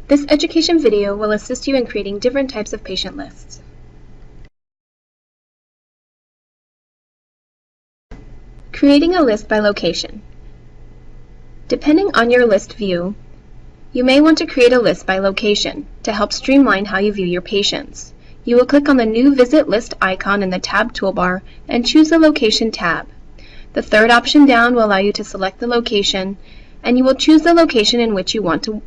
This education video will assist you in creating different types of patient lists. Creating a list by location. Depending on your list view, you may want to create a list by location to help streamline how you view your patients. You will click on the New Visit List icon in the Tab toolbar and choose the Location tab. The third option down will allow you to select the location, and you will choose the location in which you want to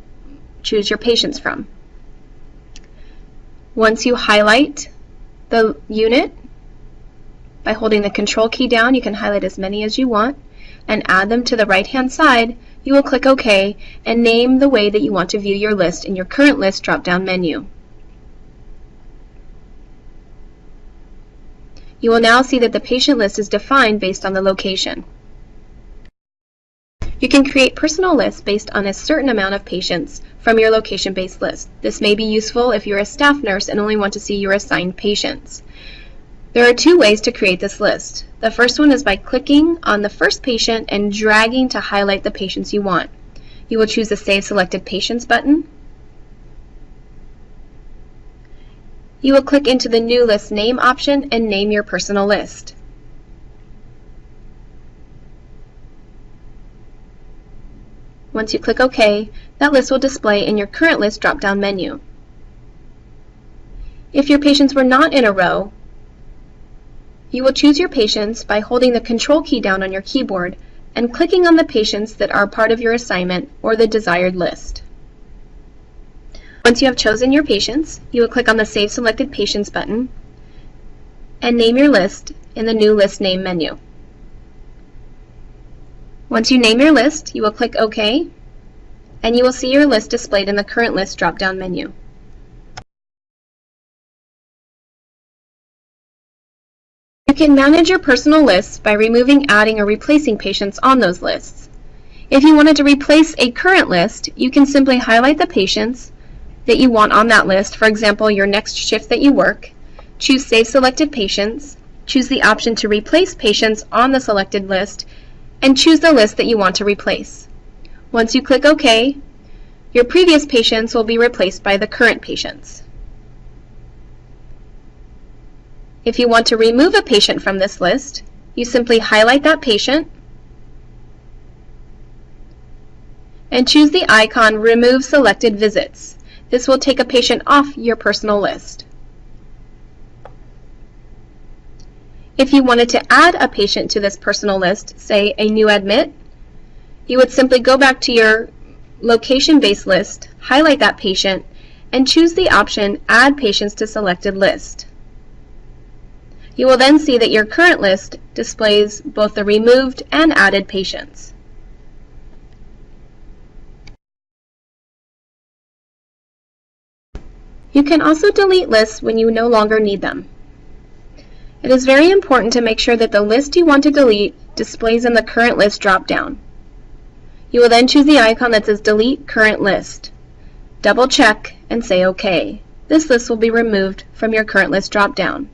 choose your patients from. Once you highlight the unit, by holding the Control key down, you can highlight as many as you want and add them to the right-hand side. You will click OK and name the way that you want to view your list in your Current List drop-down menu. You will now see that the patient list is defined based on the location. You can create personal lists based on a certain amount of patients from your location-based list. This may be useful if you're a staff nurse and only want to see your assigned patients. There are two ways to create this list. The first one is by clicking on the first patient and dragging to highlight the patients you want. You will choose the Save Selected Patients button. You will click into the New List Name option and name your personal list. Once you click OK, that list will display in your Current List drop-down menu. If your patients were not in a row, you will choose your patients by holding the Control key down on your keyboard and clicking on the patients that are part of your assignment or the desired list. Once you have chosen your patients, you will click on the Save Selected Patients button and name your list in the New List Name menu. Once you name your list, you will click OK, and you will see your list displayed in the Current List drop-down menu. You can manage your personal lists by removing, adding, or replacing patients on those lists. If you wanted to replace a current list, you can simply highlight the patients that you want on that list, for example, your next shift that you work, choose Save Selected Patients, choose the option to replace patients on the selected list, and choose the list that you want to replace. Once you click OK, your previous patients will be replaced by the current patients. If you want to remove a patient from this list, you simply highlight that patient and choose the icon Remove Selected Visits. This will take a patient off your personal list. If you wanted to add a patient to this personal list, say a new admit, you would simply go back to your location-based list, highlight that patient, and choose the option Add Patients to Selected List. You will then see that your current list displays both the removed and added patients. You can also delete lists when you no longer need them. It is very important to make sure that the list you want to delete displays in the Current List drop-down. You will then choose the icon that says Delete Current List. Double check and say OK. This list will be removed from your Current List drop-down.